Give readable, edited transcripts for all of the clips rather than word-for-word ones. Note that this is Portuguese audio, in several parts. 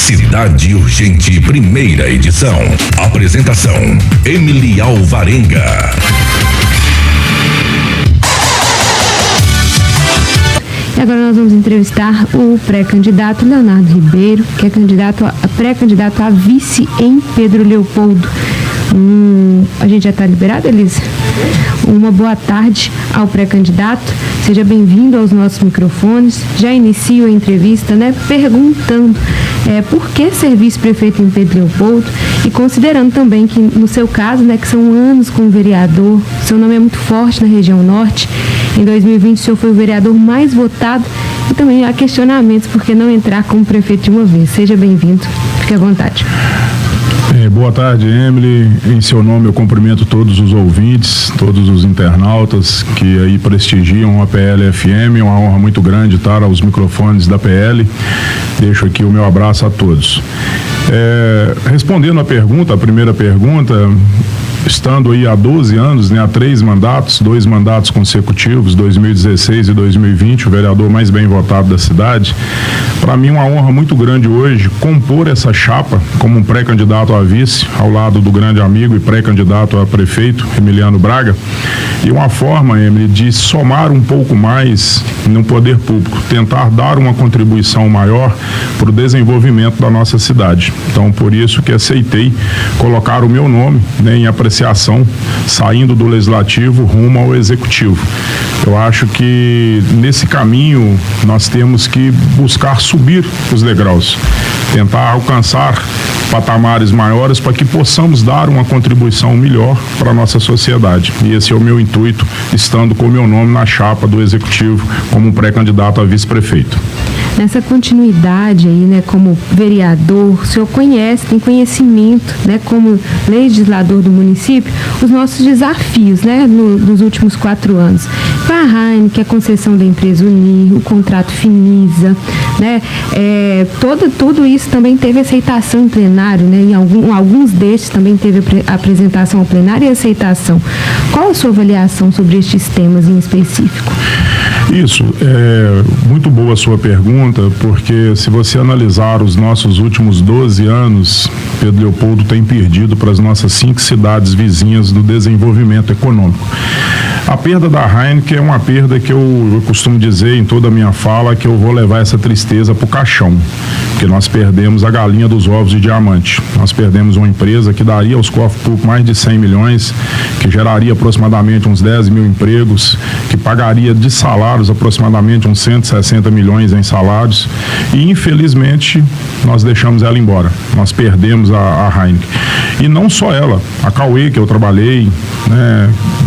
Cidade Urgente, primeira edição. Apresentação: Emily Alvarenga. E agora nós vamos entrevistar o pré-candidato Leonardo Ribeiro, que é pré-candidato a vice em Pedro Leopoldo. A gente já está liberado, Elisa? Uma boa tarde ao pré-candidato. Seja bem-vindo aos nossos microfones. Já inicio a entrevista, perguntando por que ser vice-prefeito em Pedro Leopoldo e considerando também que, no seu caso, que são anos como vereador, seu nome é muito forte na região norte. Em 2020, o senhor foi o vereador mais votado e também há questionamentos por que não entrar como prefeito de uma vez. Seja bem-vindo. Fique à vontade. Boa tarde, Emily. Em seu nome eu cumprimento todos os ouvintes, todos os internautas que aí prestigiam a PL-FM. É uma honra muito grande estar aos microfones da PL. Deixo aqui o meu abraço a todos. Respondendo a primeira pergunta, estando aí há 12 anos, há 3 mandatos, 2 mandatos consecutivos, 2016 e 2020, o vereador mais bem votado da cidade. Para mim, uma honra muito grande hoje compor essa chapa como um pré-candidato a vice, ao lado do grande amigo e pré-candidato a prefeito, Emiliano Braga, e uma forma, Emily, de somar um pouco mais no poder público, tentar dar uma contribuição maior para o desenvolvimento da nossa cidade. Então, por isso que aceitei colocar o meu nome em apreciação, saindo do legislativo rumo ao executivo. Eu acho que nesse caminho nós temos que buscar subir os degraus, tentar alcançar patamares maiores para que possamos dar uma contribuição melhor para a nossa sociedade. E esse é o meu intuito, estando com o meu nome na chapa do executivo como pré-candidato a vice-prefeito. Nessa continuidade aí, como vereador, o senhor tem conhecimento, como legislador do município, os nossos desafios, nos últimos 4 anos. Para a Heineken, a concessão da empresa Unir, o contrato Finisa, tudo isso também teve aceitação em plenário, em alguns destes também teve apresentação ao plenário e aceitação. Qual a sua avaliação sobre estes temas em específico? Isso, muito boa a sua pergunta, porque se você analisar os nossos últimos 12 anos, Pedro Leopoldo tem perdido para as nossas 5 cidades vizinhas do desenvolvimento econômico. A perda da Heineken é uma perda que eu costumo dizer em toda a minha fala que eu vou levar essa tristeza para o caixão, porque nós perdemos a galinha dos ovos de diamante. Nós perdemos uma empresa que daria aos cofres públicos mais de 100 milhões, que geraria aproximadamente uns 10 mil empregos, que pagaria de salários aproximadamente uns 160 milhões em salários, e infelizmente nós deixamos ela embora. Nós perdemos a Heineken. E não só ela, a Cauê, que eu trabalhei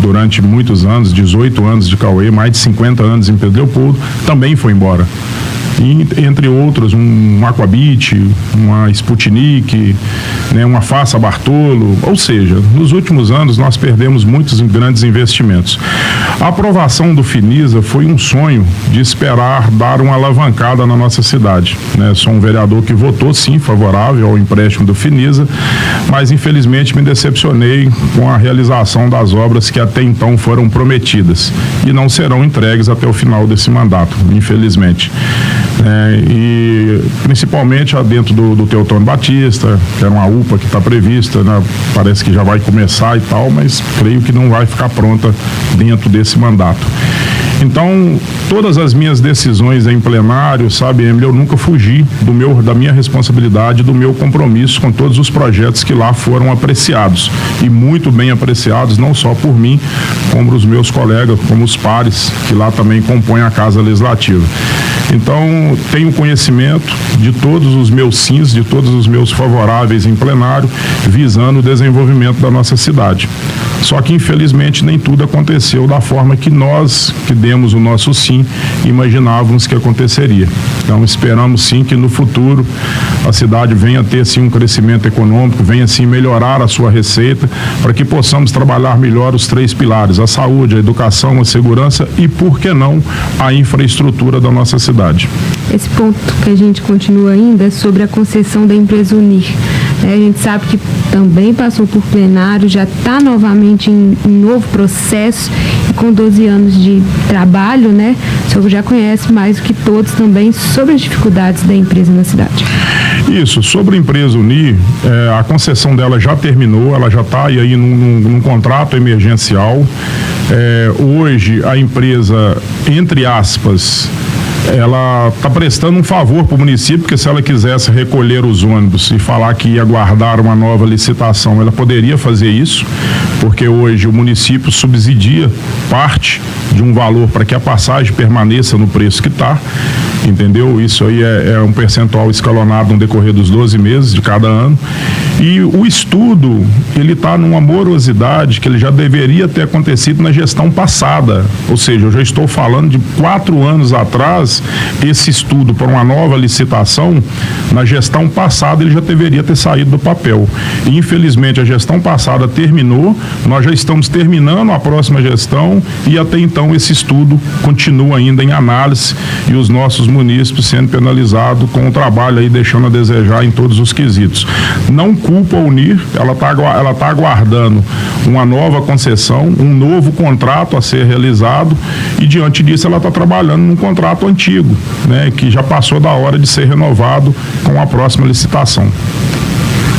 durante muitos anos, 18 anos de Cauê, mais de 50 anos em Pedro Leopoldo, também foi embora. E, entre outros, um Aquabit, uma Sputnik, uma Faça Bartolo, ou seja, nos últimos anos nós perdemos muitos grandes investimentos. A aprovação do Finisa foi um sonho de esperar dar uma alavancada na nossa cidade. Sou um vereador que votou sim favorável ao empréstimo do Finisa, mas infelizmente me decepcionei com a realização das obras que até então foram prometidas e não serão entregues até o final desse mandato, infelizmente. E principalmente dentro do Teotônio Batista, que era uma UPA que está prevista, parece que já vai começar e tal, mas creio que não vai ficar pronta dentro desse mandato. Então, todas as minhas decisões em plenário, sabe, Emily, eu nunca fugi da minha responsabilidade, do meu compromisso com todos os projetos que lá foram apreciados, e muito bem apreciados, não só por mim, como os meus colegas, como os pares, que lá também compõem a Casa Legislativa. Então, tenho conhecimento de todos os meus sims, de todos os meus favoráveis em plenário, visando o desenvolvimento da nossa cidade. Só que, infelizmente, nem tudo aconteceu da forma que nós, que demos o nosso sim, imaginávamos que aconteceria. Então, esperamos sim que no futuro a cidade venha ter sim um crescimento econômico, venha sim melhorar a sua receita, para que possamos trabalhar melhor os 3 pilares: a saúde, a educação, a segurança e, por que não, a infraestrutura da nossa cidade. Esse ponto que a gente continua ainda é sobre a concessão da empresa Unir. A gente sabe que também passou por plenário, já está novamente em novo processo, e com 12 anos de trabalho, o senhor já conhece mais do que todos também sobre as dificuldades da empresa na cidade. Isso, sobre a empresa Unir, a concessão dela já terminou, ela já está aí num contrato emergencial. Hoje a empresa, entre aspas, ela está prestando um favor para o município, porque se ela quisesse recolher os ônibus e falar que ia aguardar uma nova licitação, ela poderia fazer isso, porque hoje o município subsidia parte de um valor para que a passagem permaneça no preço que está, entendeu? Isso aí é um percentual escalonado no decorrer dos 12 meses de cada ano. E o estudo, ele está numa morosidade que ele já deveria ter acontecido na gestão passada, ou seja, eu já estou falando de 4 anos atrás, esse estudo para uma nova licitação, na gestão passada ele já deveria ter saído do papel. E, infelizmente, a gestão passada terminou, nós já estamos terminando a próxima gestão e até então esse estudo continua ainda em análise e os nossos munícipes sendo penalizados com o trabalho aí deixando a desejar em todos os quesitos. Não culpa a Unir, ela tá aguardando uma nova concessão, um novo contrato a ser realizado e diante disso ela está trabalhando num contrato antigo, né, que já passou da hora de ser renovado com a próxima licitação.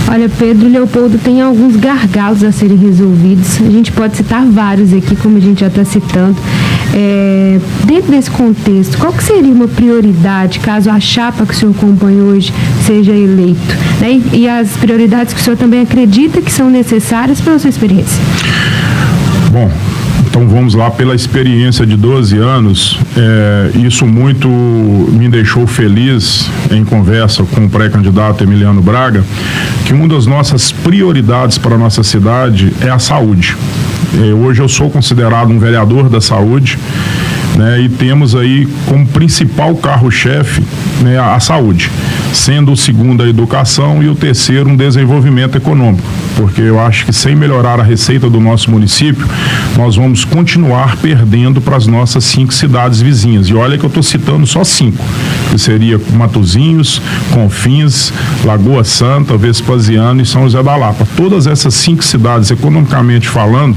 Olha, Pedro Leopoldo, tem alguns gargalos a serem resolvidos. A gente pode citar vários aqui, como a gente já está citando. Dentro desse contexto, qual que seria uma prioridade caso a chapa que o senhor compõe hoje seja eleito? Né? E as prioridades que o senhor também acredita que são necessárias pela sua experiência? Bom, então vamos lá, pela experiência de 12 anos, isso muito me deixou feliz em conversa com o pré-candidato Emiliano Braga, que uma das nossas prioridades para a nossa cidade é a saúde. Hoje eu sou considerado um vereador da saúde, né, e temos aí como principal carro-chefe, né, a saúde, sendo o segundo a educação e o terceiro um desenvolvimento econômico, porque eu acho que sem melhorar a receita do nosso município, nós vamos continuar perdendo para as nossas 5 cidades vizinhas. E olha que eu estou citando só 5, que seria Matozinhos, Confins, Lagoa Santa, Vespasiano e São José da Lapa. Todas essas 5 cidades, economicamente falando,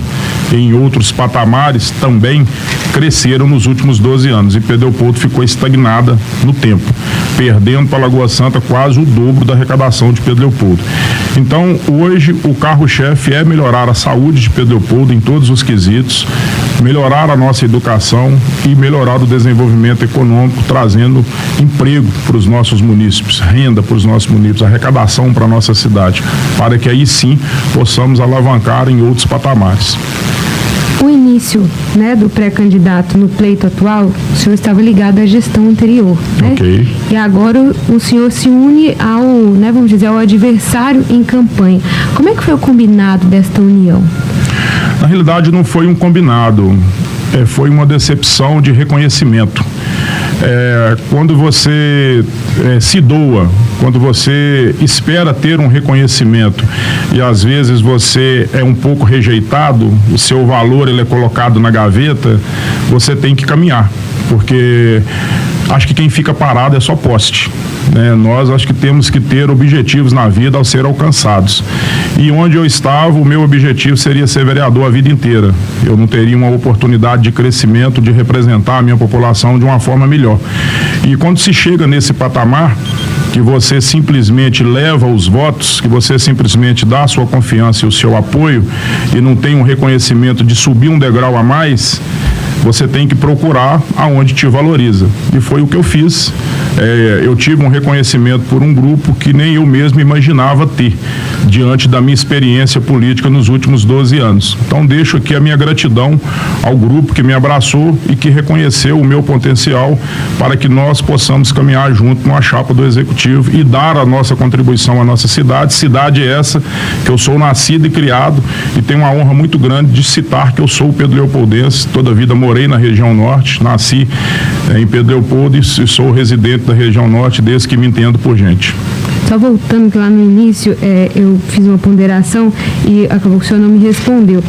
em outros patamares também cresceram nos últimos 12 anos e Pedro Leopoldo ficou estagnada no tempo, perdendo para Lagoa Santa quase o dobro da arrecadação de Pedro Leopoldo. Então, hoje, o carro-chefe é melhorar a saúde de Pedro Leopoldo em todos os quesitos, melhorar a nossa educação e melhorar o desenvolvimento econômico, trazendo emprego para os nossos munícipes, renda para os nossos munícipes, arrecadação para a nossa cidade, para que aí sim possamos alavancar em outros patamares. O início, né, do pré-candidato no pleito atual, o senhor estava ligado à gestão anterior, né? Okay. E agora o senhor se une ao, né, vamos dizer, ao adversário em campanha. Como é que foi o combinado desta união? Na realidade não foi um combinado, foi uma decepção de reconhecimento. Quando você se doa, quando você espera ter um reconhecimento e às vezes você é um pouco rejeitado, o seu valor ele é colocado na gaveta, você tem que caminhar, porque acho que quem fica parado é só poste, né? Nós acho que temos que ter objetivos na vida ao ser alcançados. E onde eu estava, o meu objetivo seria ser vereador a vida inteira. Eu não teria uma oportunidade de crescimento, de representar a minha população de uma forma melhor. E quando se chega nesse patamar, que você simplesmente leva os votos, que você simplesmente dá a sua confiança e o seu apoio e não tem um reconhecimento de subir um degrau a mais, você tem que procurar aonde te valoriza. E foi o que eu fiz. Eu tive um reconhecimento por um grupo que nem eu mesmo imaginava ter, diante da minha experiência política nos últimos 12 anos. Então deixo aqui a minha gratidão ao grupo que me abraçou e que reconheceu o meu potencial para que nós possamos caminhar junto numa chapa do Executivo e dar a nossa contribuição à nossa cidade. Cidade essa que eu sou nascido e criado e tenho uma honra muito grande de citar que eu sou o Pedro Leopoldense. Toda a vida morei na região norte, nasci em Pedro Leopoldo e sou residente da região norte desde que me entendo por gente. Só voltando que lá no início eu fiz uma ponderação e acabou que o senhor não me respondeu.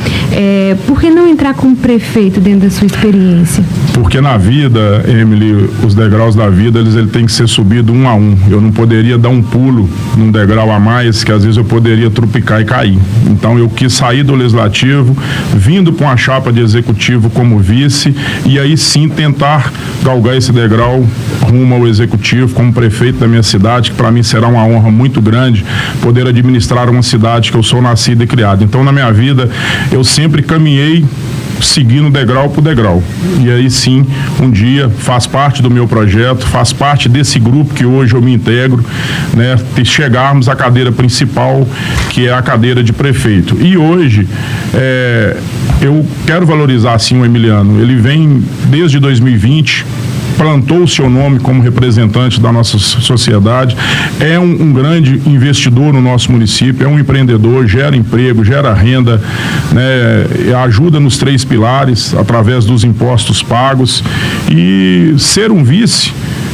Por que não entrar como prefeito dentro da sua experiência? Porque na vida, Emily, os degraus da vida, ele tem que ser subido um a um. Eu não poderia dar um pulo num degrau a mais, que às vezes eu poderia trupicar e cair. Então eu quis sair do legislativo, vindo para uma chapa de executivo como vice, e aí sim tentar galgar esse degrau rumo ao executivo como prefeito da minha cidade, que para mim será uma uma honra muito grande poder administrar uma cidade que eu sou nascido e criado. Então, na minha vida, eu sempre caminhei seguindo degrau por degrau. E aí sim, um dia faz parte do meu projeto, faz parte desse grupo que hoje eu me integro, né, de chegarmos à cadeira principal, que é a cadeira de prefeito. E hoje, eu quero valorizar sim o Emiliano. Ele vem desde 2020, plantou o seu nome como representante da nossa sociedade, é um grande investidor no nosso município, é um empreendedor, gera emprego, gera renda, né, ajuda nos 3 pilares, através dos impostos pagos, e ser um vice,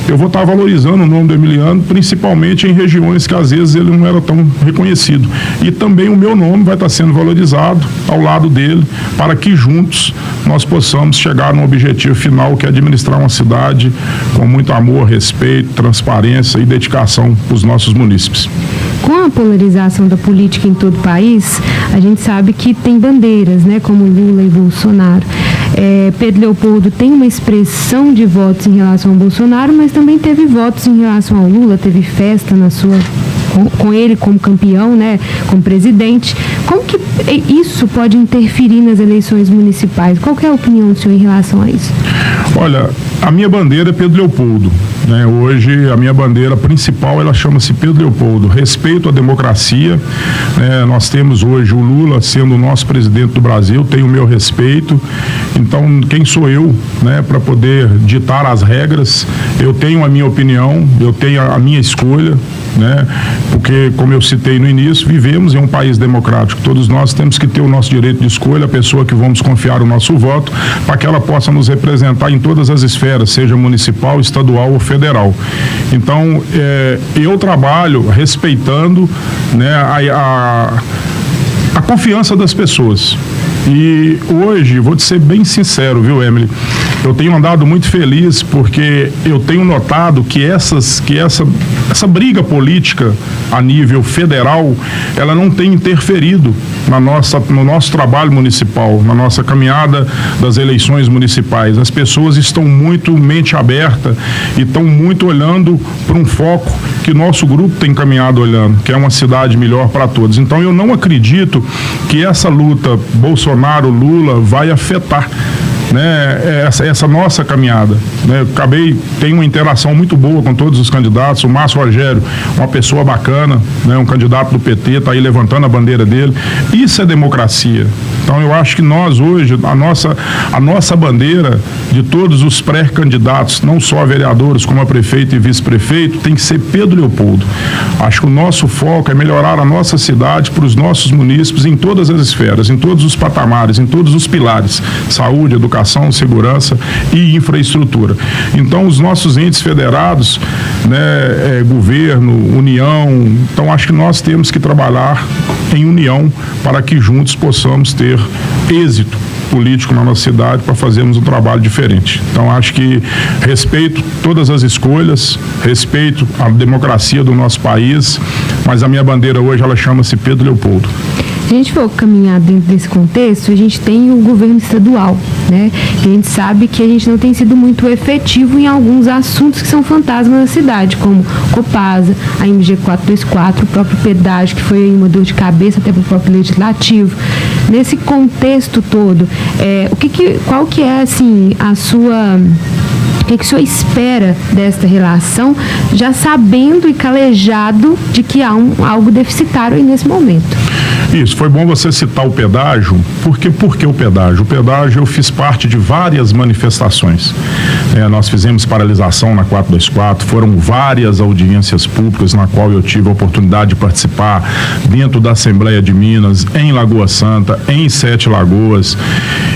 eu vou estar valorizando o nome do Emiliano, principalmente em regiões que às vezes ele não era tão reconhecido. E também o meu nome vai estar sendo valorizado ao lado dele, para que juntos nós possamos chegar no objetivo final, que é administrar uma cidade com muito amor, respeito, transparência e dedicação para os nossos munícipes. Com a polarização da política em todo o país, a gente sabe que tem bandeiras, né, como Lula e Bolsonaro. Pedro Leopoldo tem uma expressão de votos em relação ao Bolsonaro, mas também teve votos em relação ao Lula, teve festa com ele como campeão, né, como presidente. Como que isso pode interferir nas eleições municipais? Qual que é a opinião do senhor em relação a isso? Olha, a minha bandeira é Pedro Leopoldo, né? Hoje a minha bandeira principal, ela chama-se Pedro Leopoldo, respeito à democracia, né? Nós temos hoje o Lula sendo o nosso presidente do Brasil, tem o meu respeito, então quem sou eu, né, para poder ditar as regras? Eu tenho a minha opinião, eu tenho a minha escolha, né? Porque, como eu citei no início, vivemos em um país democrático, todos nós temos que ter o nosso direito de escolha, a pessoa que vamos confiar o nosso voto, para que ela possa nos representar em todas as esferas, seja municipal, estadual ou federal. Então, eu trabalho respeitando, né, a confiança das pessoas. E hoje, vou te ser bem sincero, viu, Emily? Eu tenho andado muito feliz porque eu tenho notado que essa briga política a nível federal, ela não tem interferido no nosso trabalho municipal, na nossa caminhada das eleições municipais. As pessoas estão muito mente aberta e estão muito olhando para um foco que o nosso grupo tem caminhado olhando, que é uma cidade melhor para todos. Então, eu não acredito que essa luta Bolsonaro-Lula vai afetar, né, essa nossa caminhada, né? Tenho uma interação muito boa com todos os candidatos. O Márcio Rogério, uma pessoa bacana, né, um candidato do PT, está aí levantando a bandeira dele. Isso é democracia. Então, eu acho que nós hoje, a nossa bandeira de todos os pré-candidatos, não só a vereadores, como a prefeito e vice-prefeito, tem que ser Pedro Leopoldo. Acho que o nosso foco é melhorar a nossa cidade para os nossos munícipes em todas as esferas, em todos os patamares, em todos os pilares: saúde, educação, segurança e infraestrutura. Então, os nossos entes federados, né, governo, união, então acho que nós temos que trabalhar em união para que juntos possamos ter êxito político na nossa cidade para fazermos um trabalho diferente. Então, acho que respeito todas as escolhas, respeito a democracia do nosso país, mas a minha bandeira hoje, ela chama-se Pedro Leopoldo. Se a gente for caminhar dentro desse contexto, a gente tem o governo estadual, né? E a gente sabe que a gente não tem sido muito efetivo em alguns assuntos que são fantasmas na cidade, como Copasa, a MG 424, o próprio pedágio, que foi uma dor de cabeça até para o próprio legislativo. Nesse contexto todo, qual que é, assim, a sua... O que o senhor espera desta relação, já sabendo e calejado de que há algo deficitário aí nesse momento? Isso, foi bom você citar o pedágio. Por que o pedágio? O pedágio, eu fiz parte de várias manifestações. Nós fizemos paralisação na 424, foram várias audiências públicas na qual eu tive a oportunidade de participar dentro da Assembleia de Minas, em Lagoa Santa, em Sete Lagoas.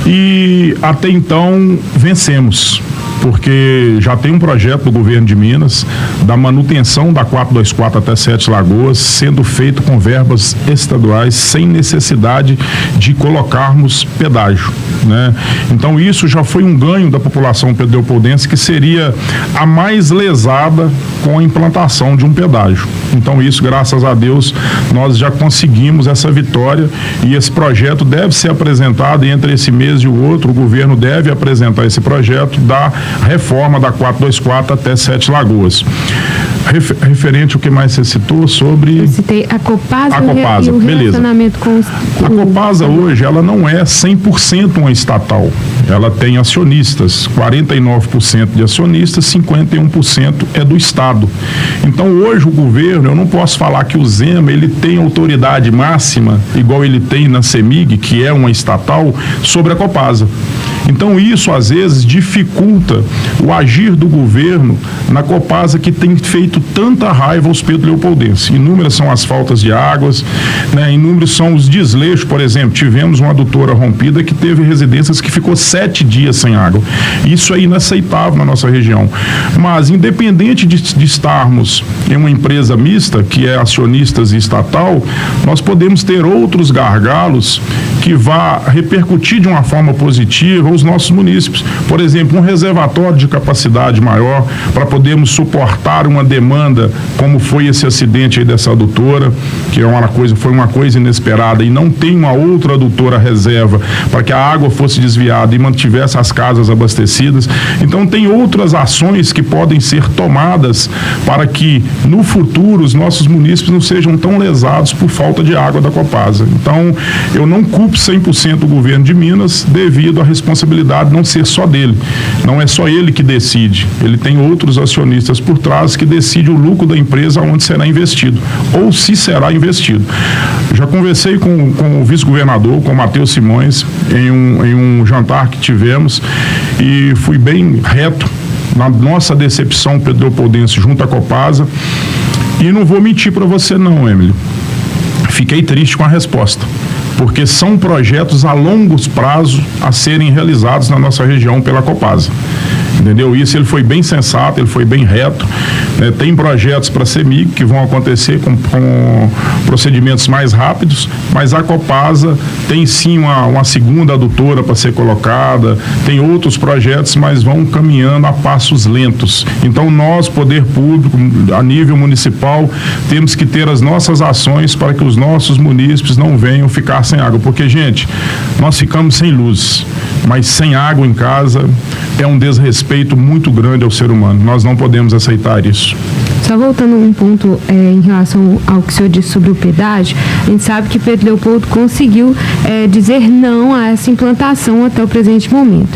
E até então vencemos, porque já tem um projeto do governo de Minas da manutenção da 424 até Sete Lagoas, sendo feito com verbas estaduais, sem necessidade de colocarmos pedágio, né? Então, isso já foi um ganho da população pedro-leopoldense, que seria a mais lesada com a implantação de um pedágio. Então, isso, graças a Deus, nós já conseguimos essa vitória, e esse projeto deve ser apresentado, e entre esse mês e o outro, o governo deve apresentar esse projeto da reforma da 424 até Sete Lagoas. Referente ao que mais você citou sobre... Eu citei a Copasa, e o relacionamento com os... A Copasa hoje, ela não é 100% uma estatal. Ela tem acionistas, 49% de acionistas, 51% é do Estado. Então hoje o governo, eu não posso falar que o Zema, ele tem autoridade máxima, igual ele tem na CEMIG, que é uma estatal, sobre a Copasa. Então isso às vezes dificulta o agir do governo na Copasa, que tem feito tanta raiva aos Pedro Leopoldenses. Inúmeras são as faltas de águas, né? Inúmeros são os desleixos. Por exemplo, tivemos uma adutora rompida que teve residências que ficou 7 dias sem água. Isso é inaceitável na nossa região. Mas independente de estarmos em uma empresa mista, que é acionistas e estatal, nós podemos ter outros gargalos que vá repercutir de uma forma positiva os nossos munícipes. Por exemplo, um reservatório de capacidade maior para podermos suportar uma demanda, como foi esse acidente aí dessa adutora, que foi uma coisa inesperada, e não tem uma outra adutora reserva para que a água fosse desviada e mantivesse as casas abastecidas. Então tem outras ações que podem ser tomadas para que no futuro os nossos munícipes não sejam tão lesados por falta de água da Copasa. Então eu não culpo 100% o governo de Minas devido à responsabilidade não ser só dele. Não é só ele que decide. Ele tem outros acionistas por trás que decidem o lucro da empresa onde será investido, ou se será investido. Já conversei com o vice-governador, com o Matheus Simões, em um jantar que tivemos, e fui bem reto na nossa decepção Pedro Leopoldense junto à Copasa. E não vou mentir para você não, Emílio. Fiquei triste com a resposta, porque são projetos a longo prazo a serem realizados na nossa região pela Copasa. Entendeu? Isso ele foi bem sensato, ele foi bem reto. Tem projetos para a CEMIG que vão acontecer com procedimentos mais rápidos, mas a Copasa tem sim uma segunda adutora para ser colocada, tem outros projetos, mas vão caminhando a passos lentos. Então nós, poder público, a nível municipal, temos que ter as nossas ações para que os nossos munícipes não venham ficar sem água, porque, gente, nós ficamos sem luz, mas sem água em casa é um desrespeito muito grande ao ser humano. Nós não podemos aceitar isso. Só voltando um ponto em relação ao que o senhor disse sobre o pedágio, a gente sabe que Pedro Leopoldo conseguiu dizer não a essa implantação até o presente momento.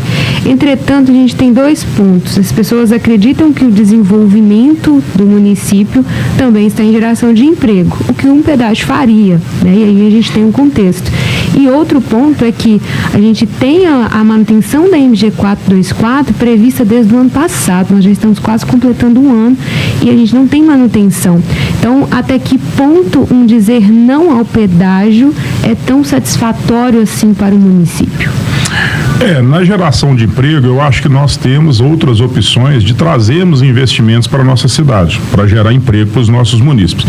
Entretanto, a gente tem 2 pontos. As pessoas acreditam que o desenvolvimento do município também está em geração de emprego, o que um pedágio faria, né? E aí a gente tem um contexto. E outro ponto é que a gente tem a manutenção da MG 424 prevista desde o ano passado. Nós já estamos quase completando um ano e a gente não tem manutenção. Então, até que ponto um dizer não ao pedágio é tão satisfatório assim para o município? Na geração de emprego, eu acho que nós temos outras opções de trazermos investimentos para a nossa cidade, para gerar emprego para os nossos munícipes.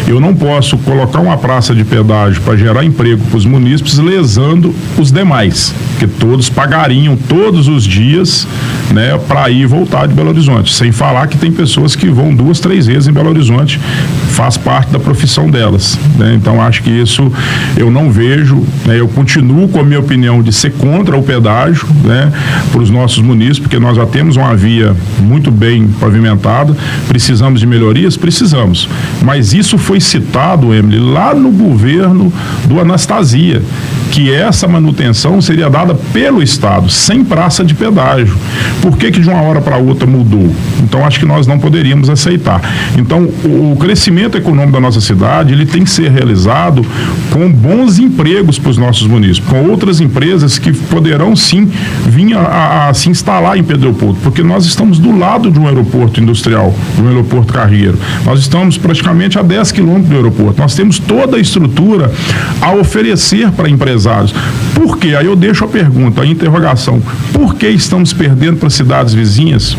Eu não posso colocar uma praça de pedágio para gerar emprego para os munícipes lesando os demais, que todos pagariam todos os dias, né, para ir e voltar de Belo Horizonte. Sem falar que tem pessoas que vão 2, 3 vezes em Belo Horizonte, faz parte da profissão delas, né? Então acho que isso eu não vejo, né? Eu continuo com a minha opinião de ser contra o pedágio, né, para os nossos munícipes, porque nós já temos uma via muito bem pavimentada. Precisamos de melhorias? Precisamos. Mas isso foi citado, Emily, lá no governo do Anastasia, que essa manutenção seria dada pelo Estado, sem praça de pedágio. Por que de uma hora para outra mudou? Então acho que nós não poderíamos aceitar. Então o crescimento econômico da nossa cidade, ele tem que ser realizado com bons empregos para os nossos munícipes, com outras empresas que poderão sim vir a se instalar em Pedro Leopoldo, porque nós estamos do lado de um aeroporto industrial, de um aeroporto cargueiro. Nós estamos praticamente a 10 quilômetros do aeroporto. Nós temos toda a estrutura a oferecer para empresários. Por quê? Aí eu deixo a pergunta, a interrogação. Por que estamos perdendo para cidades vizinhas?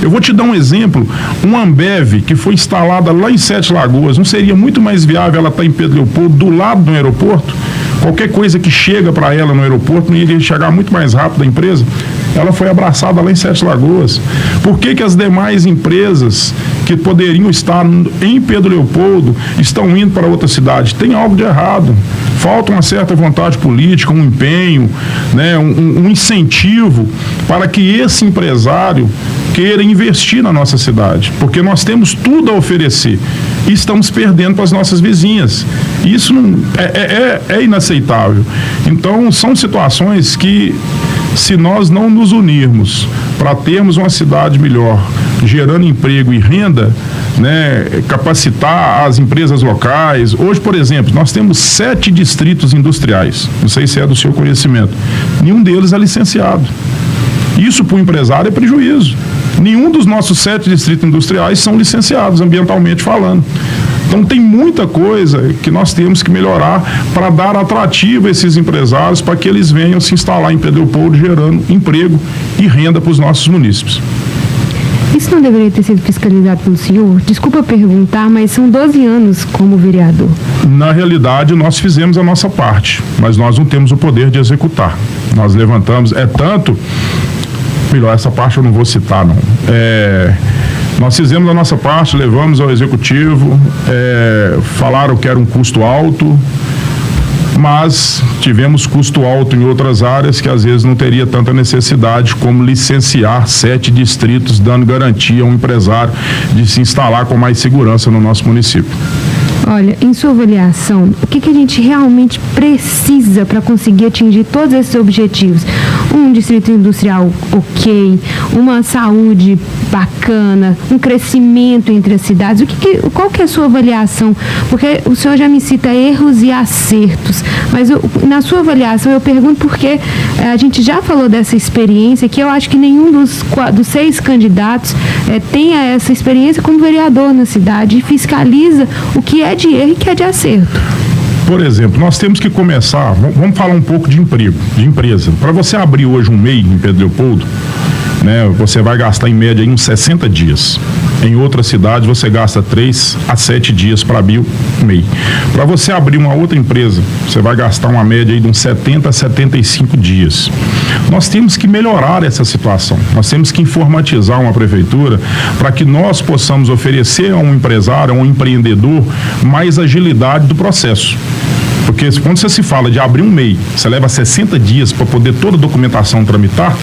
Eu vou te dar um exemplo. Uma Ambev que foi instalada lá em Sete Lagoas, não seria muito mais viável ela estar em Pedro Leopoldo, do lado do aeroporto? Qualquer coisa que chega para ela no aeroporto não iria chegar muito mais rápido da empresa? ela foi abraçada lá em Sete Lagoas. Por que as demais empresas que poderiam estar em Pedro Leopoldo estão indo para outra cidade? Tem algo de errado. Falta uma certa vontade política, um empenho, né, um incentivo para que esse empresário queira investir na nossa cidade, porque nós temos tudo a oferecer e estamos perdendo para as nossas vizinhas. Isso não, é inaceitável. Então, são situações que, se nós não nos unirmos para termos uma cidade melhor, gerando emprego e renda, né, capacitar as empresas locais. Hoje, por exemplo, nós temos 7 distritos industriais, não sei se é do seu conhecimento, nenhum deles é licenciado. Isso para o empresário é prejuízo. Nenhum dos nossos 7 distritos industriais são licenciados, ambientalmente falando. Então tem muita coisa que nós temos que melhorar para dar atrativo a esses empresários para que eles venham se instalar em Pedro Leopoldo, gerando emprego e renda para os nossos munícipes. Isso não deveria ter sido fiscalizado pelo senhor? Desculpa perguntar, mas são 12 anos como vereador. Na realidade, nós fizemos a nossa parte, mas nós não temos o poder de executar. Nós levantamos, melhor, essa parte eu não vou citar, não. Nós fizemos a nossa parte, levamos ao executivo, falaram que era um custo alto, mas tivemos custo alto em outras áreas que às vezes não teria tanta necessidade como licenciar 7 distritos, dando garantia a um empresário de se instalar com mais segurança no nosso município. Olha, em sua avaliação, o que a gente realmente precisa para conseguir atingir todos esses objetivos? Um distrito industrial ok, uma saúde bacana, um crescimento entre as cidades. Qual que é a sua avaliação? Porque o senhor já me cita erros e acertos, mas na sua avaliação eu pergunto porque a gente já falou dessa experiência que eu acho que nenhum dos 6 candidatos tenha essa experiência como vereador na cidade e fiscaliza o que é de erro e que é de acerto. Por exemplo, nós temos que começar, vamos falar um pouco de emprego, de empresa. Para você abrir hoje um MEI em Pedro Leopoldo, né, você vai gastar em média uns 60 dias. Em outra cidade você gasta 3 a 7 dias para abrir o MEI. Para você abrir uma outra empresa, você vai gastar uma média de uns 70 a 75 dias. Nós temos que melhorar essa situação. Nós temos que informatizar uma prefeitura para que nós possamos oferecer a um empresário, a um empreendedor, mais agilidade do processo. Porque quando você se fala de abrir um MEI, você leva 60 dias para poder toda a documentação tramitar,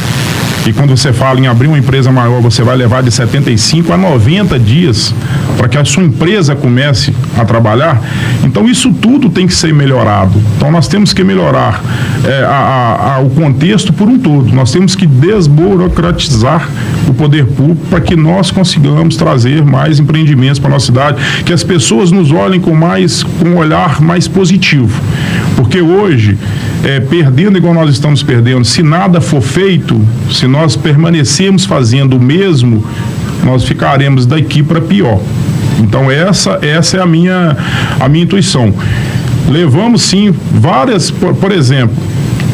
e quando você fala em abrir uma empresa maior, você vai levar de 75 a 90 dias para que a sua empresa comece a trabalhar. Então isso tudo tem que ser melhorado. Então nós temos que melhorar o contexto por um todo. Nós temos que desburocratizar o poder público para que nós consigamos trazer mais empreendimentos para a nossa cidade, que as pessoas nos olhem com um olhar mais positivo. Porque hoje, perdendo igual nós estamos perdendo, se nada for feito, se nós permanecermos fazendo o mesmo, nós ficaremos daqui para pior. Então essa é a minha intuição. Levamos sim várias, por exemplo,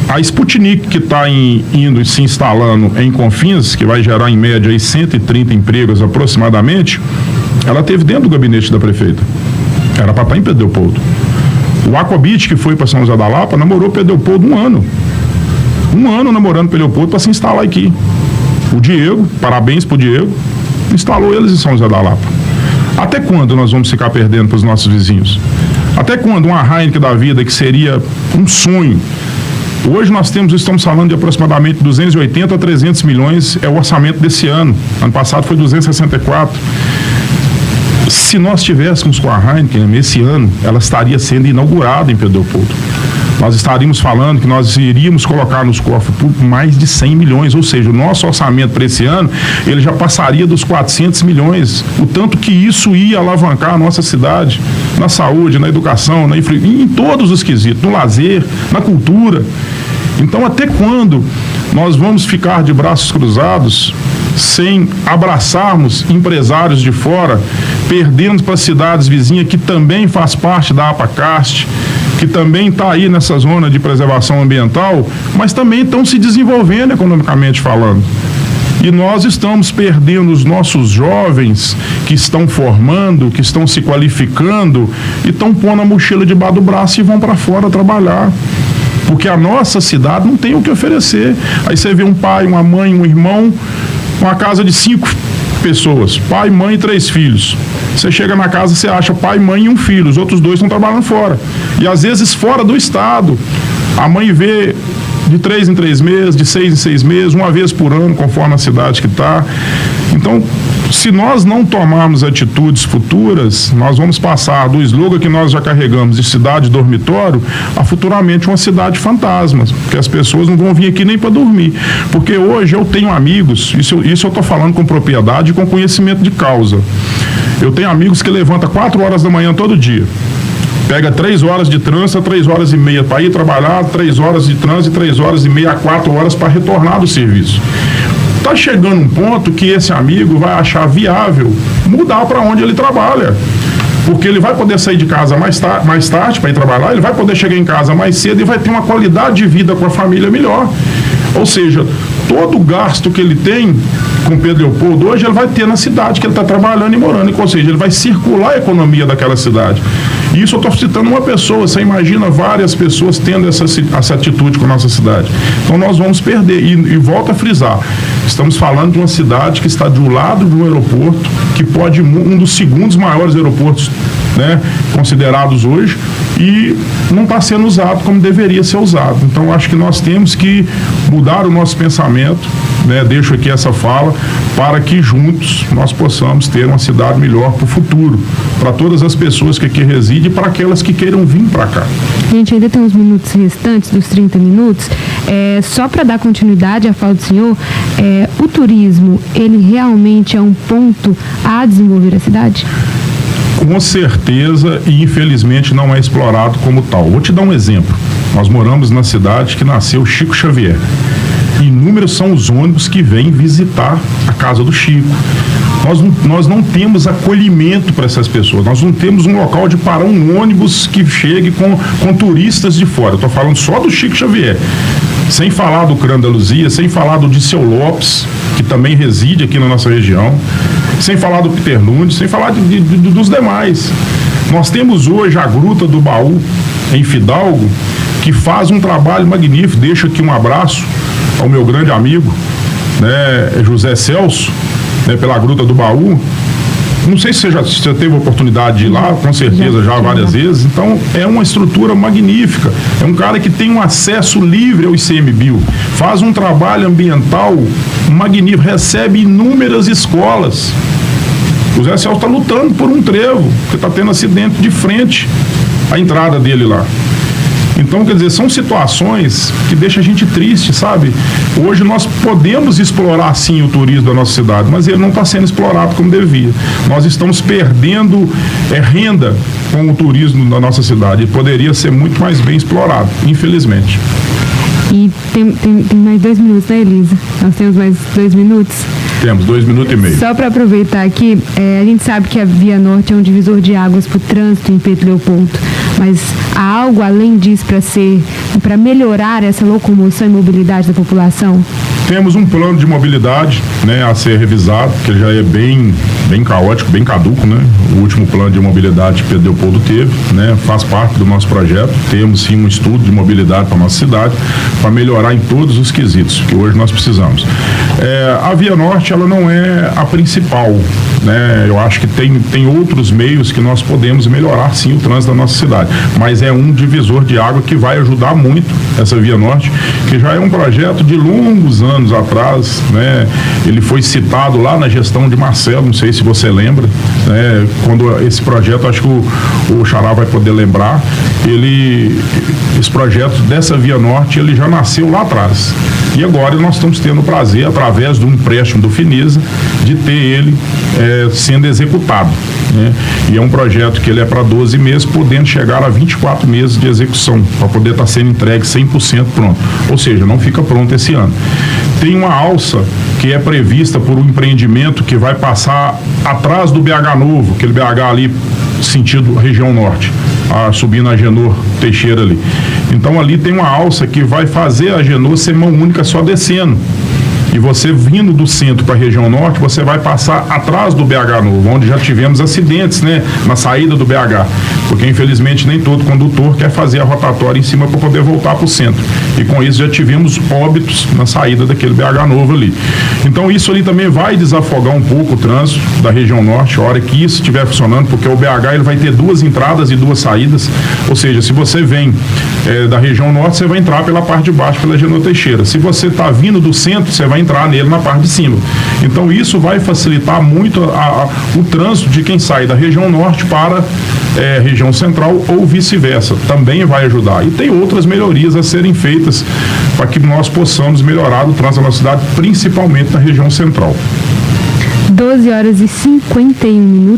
a Sputnik que está indo se instalando em Confins, que vai gerar em média aí 130 empregos aproximadamente, ela teve dentro do gabinete da prefeita. Era para estar em Pedro Leopoldo. O Aquabit, que foi para São José da Lapa, namorou Pedro Leopoldo um ano. Um ano namorando Pedro Leopoldo para se instalar aqui. O Diego, parabéns para o Diego, instalou eles em São José da Lapa. Até quando nós vamos ficar perdendo para os nossos vizinhos? Até quando uma Heineken da vida, que seria um sonho? Hoje nós estamos falando de aproximadamente 280 a 300 milhões, é o orçamento desse ano. Ano passado foi 264. Se nós tivéssemos com a Heineken esse ano, ela estaria sendo inaugurada em Pedro Leopoldo. Nós estaríamos falando que nós iríamos colocar nos cofres públicos mais de 100 milhões, ou seja, o nosso orçamento para esse ano, ele já passaria dos 400 milhões, o tanto que isso ia alavancar a nossa cidade, na saúde, na educação, em todos os quesitos, no lazer, na cultura. Então, até quando nós vamos ficar de braços cruzados, sem abraçarmos empresários de fora, perdendo para cidades vizinhas que também faz parte da APACAST, que também está aí nessa zona de preservação ambiental, mas também estão se desenvolvendo economicamente falando. E nós estamos perdendo os nossos jovens que estão formando, que estão se qualificando e estão pondo a mochila debaixo do braço e vão para fora trabalhar. porque a nossa cidade não tem o que oferecer. Aí você vê um pai, uma mãe, um irmão, uma casa de 5 pessoas, pai, mãe e 3 filhos. Você chega na casa, você acha pai, mãe e um filho, os outros 2 estão trabalhando fora. E às vezes fora do estado. A mãe vê de 3 em 3 meses, de 6 em 6 meses, uma vez por ano, conforme a cidade que está. Então, se nós não tomarmos atitudes futuras, nós vamos passar do slogan que nós já carregamos de cidade dormitório a futuramente uma cidade fantasma, porque as pessoas não vão vir aqui nem para dormir. Porque hoje eu tenho amigos, isso eu estou falando com propriedade e com conhecimento de causa. Eu tenho amigos que levantam 4 horas da manhã todo dia. Pega 3 horas de trânsito, 3 horas e meia para ir trabalhar, 3 horas de trânsito, 3 horas e meia a 4 horas para retornar do serviço. Está chegando um ponto que esse amigo vai achar viável mudar para onde ele trabalha. Porque ele vai poder sair de casa mais tarde para ir trabalhar, ele vai poder chegar em casa mais cedo e vai ter uma qualidade de vida com a família melhor. Ou seja, todo o gasto que ele tem com Pedro Leopoldo hoje ele vai ter na cidade que ele está trabalhando e morando. Ou seja, ele vai circular a economia daquela cidade. E isso eu estou citando uma pessoa, você imagina várias pessoas tendo essa atitude com a nossa cidade. Então nós vamos perder. E volto a frisar, estamos falando de uma cidade que está do lado de um aeroporto, que pode um dos segundos maiores aeroportos, né, considerados hoje, e não está sendo usado como deveria ser usado. Então acho que nós temos que mudar o nosso pensamento, né, deixo aqui essa fala, para que juntos nós possamos ter uma cidade melhor para o futuro, para todas as pessoas que aqui residem e para aquelas que queiram vir para cá. A gente ainda tem uns minutos restantes, dos 30 minutos, só para dar continuidade à fala do senhor, o turismo, ele realmente é um ponto a desenvolver a cidade? Com certeza, e infelizmente não é explorado como tal. Vou te dar um exemplo. Nós moramos na cidade que nasceu Chico Xavier. Inúmeros são os ônibus que vêm visitar a casa do Chico. Nós não temos acolhimento para essas pessoas. Nós não temos um local de parar um ônibus que chegue com turistas de fora. Eu estou falando só do Chico Xavier. Sem falar do Crã da Luzia, sem falar do Diceu Lopes, que também reside aqui na nossa região, sem falar do Peter Nunes, sem falar dos demais. Nós temos hoje a Gruta do Baú, em Fidalgo, que faz um trabalho magnífico. Deixo aqui um abraço ao meu grande amigo, né, José Celso, né, pela Gruta do Baú. Não sei se você teve a oportunidade de ir lá, com certeza já várias vezes. Então, é uma estrutura magnífica. É um cara que tem um acesso livre ao ICMBio. Faz um trabalho ambiental magnífico, recebe inúmeras escolas. O Zé Celso está lutando por um trevo, porque está tendo acidente de frente à entrada dele lá. Então, quer dizer, são situações que deixam a gente triste, sabe? Hoje nós podemos explorar, sim, o turismo da nossa cidade, mas ele não está sendo explorado como devia. Nós estamos perdendo renda com o turismo da nossa cidade. Ele poderia ser muito mais bem explorado, infelizmente. E tem mais 2 minutos, né, Elisa? Nós temos mais 2 minutos? Temos 2 minutos e meio. Só para aproveitar aqui, a gente sabe que a Via Norte é um divisor de águas para o trânsito em Pedro Leopoldo, mas há algo além disso para melhorar essa locomoção e mobilidade da população? Temos um plano de mobilidade, né, a ser revisado, que já é bem caótico, bem caduco, né? O último plano de mobilidade que Pedro Leopoldo teve, né, faz parte do nosso projeto. Temos sim um estudo de mobilidade para a nossa cidade, para melhorar em todos os quesitos que hoje nós precisamos. A Via Norte, ela não é a principal, né? Eu acho que tem outros meios que nós podemos melhorar sim o trânsito da nossa cidade, mas é um divisor de água que vai ajudar muito essa Via Norte, que já é um projeto de longos anos atrás, né? Ele foi citado lá na gestão de Marcelo, não sei se você lembra, né? Quando esse projeto, acho que o Xará vai poder lembrar, esse projeto dessa Via Norte, ele já nasceu lá atrás. E agora nós estamos tendo o prazer, através de um empréstimo do Finisa, de ter ele sendo executado, né? E é um projeto que ele é para 12 meses, podendo chegar a 24 meses de execução, para poder estar sendo entregue 100% pronto. Ou seja, não fica pronto esse ano. Tem uma alça que é prevista por um empreendimento que vai passar atrás do BH Novo, aquele BH ali, sentido região norte, subindo a Agenor Teixeira ali. Então ali tem uma alça que vai fazer a Agenor ser mão única só descendo. E você vindo do centro para a região norte, você vai passar atrás do BH Novo, onde já tivemos acidentes, né, na saída do BH. porque infelizmente nem todo condutor quer fazer a rotatória em cima para poder voltar para o centro. E com isso já tivemos óbitos na saída daquele BH novo ali. Então isso ali também vai desafogar um pouco o trânsito da região norte, a hora que isso estiver funcionando, porque o BH ele vai ter 2 entradas e 2 saídas, ou seja, se você vem da região norte, você vai entrar pela parte de baixo, pela Genô Teixeira. Se você está vindo do centro, você vai entrar nele na parte de cima. Então isso vai facilitar muito o trânsito de quem sai da região norte para região central ou vice-versa. Também vai ajudar. E tem outras melhorias a serem feitas para que nós possamos melhorar o trânsito da nossa cidade, principalmente na região central. 12h51.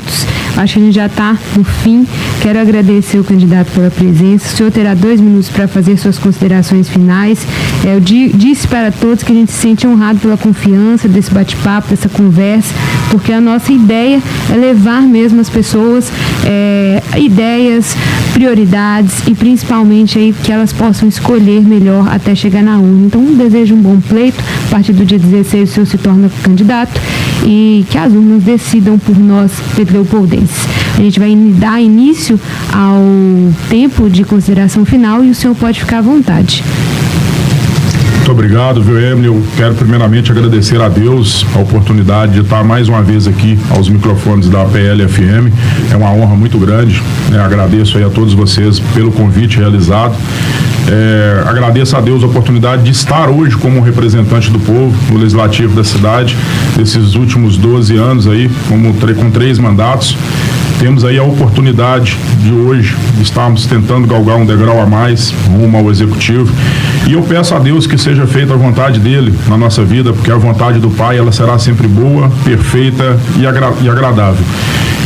Acho que a gente já está no fim. Quero agradecer o candidato pela presença. O senhor terá 2 minutos para fazer suas considerações finais. Eu disse para todos que a gente se sente honrado pela confiança desse bate-papo, dessa conversa, porque a nossa ideia é levar mesmo as pessoas ideias, prioridades e principalmente aí que elas possam escolher melhor até chegar na urna. Então, desejo um bom pleito. A partir do dia 16 o senhor se torna candidato e que as urnas decidam por nós, pedro-leopoldenses. A gente vai dar início ao tempo de consideração final e o senhor pode ficar à vontade. Muito obrigado, viu, Emily? Eu quero primeiramente agradecer a Deus a oportunidade de estar mais uma vez aqui aos microfones da PL-FM. É uma honra muito grande, né? Agradeço aí a todos vocês pelo convite realizado. Agradeço a Deus a oportunidade de estar hoje como representante do povo no Legislativo da cidade, desses últimos 12 anos aí, com 3 mandatos. Temos aí a oportunidade de hoje estarmos tentando galgar um degrau a mais rumo ao Executivo. E eu peço a Deus que seja feita a vontade dele na nossa vida, porque a vontade do Pai ela será sempre boa, perfeita e agradável.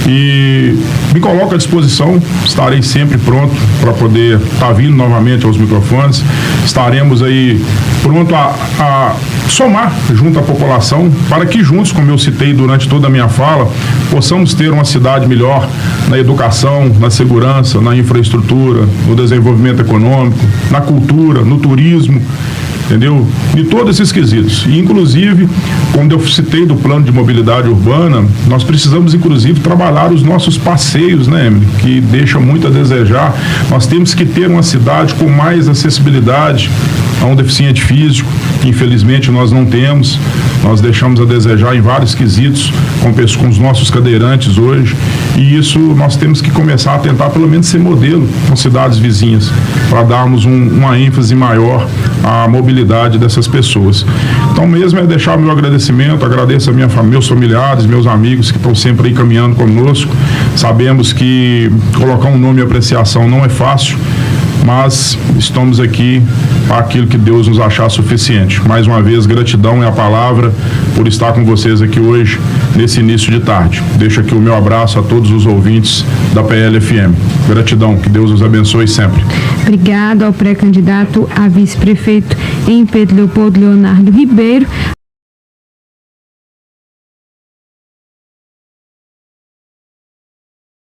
E me coloco à disposição, estarei sempre pronto para poder estar vindo novamente aos microfones. Estaremos aí pronto a somar junto à população para que juntos, como eu citei durante toda a minha fala, possamos ter uma cidade melhor na educação, na segurança, na infraestrutura, no desenvolvimento econômico, na cultura, no turismo, entendeu? De todos esses quesitos. E, inclusive, quando eu citei do plano de mobilidade urbana, nós precisamos, inclusive, trabalhar os nossos passeios, né, Emily? Que deixam muito a desejar. Nós temos que ter uma cidade com mais acessibilidade a um deficiente físico, que infelizmente nós não temos. Nós deixamos a desejar em vários quesitos com os nossos cadeirantes hoje. E isso nós temos que começar a tentar, pelo menos, ser modelo com cidades vizinhas, para darmos uma ênfase maior à mobilidade dessas pessoas. Então, mesmo é deixar meu agradecimento, agradeço a meus familiares, meus amigos que estão sempre aí caminhando conosco. Sabemos que colocar um nome e apreciação não é fácil, mas estamos aqui para aquilo que Deus nos achar suficiente. Mais uma vez, gratidão é a palavra por estar com vocês aqui hoje, nesse início de tarde. Deixo aqui o meu abraço a todos os ouvintes da PL-FM. Gratidão, que Deus os abençoe sempre. Obrigado ao pré-candidato a vice-prefeito em Pedro Leopoldo, Leonardo Ribeiro.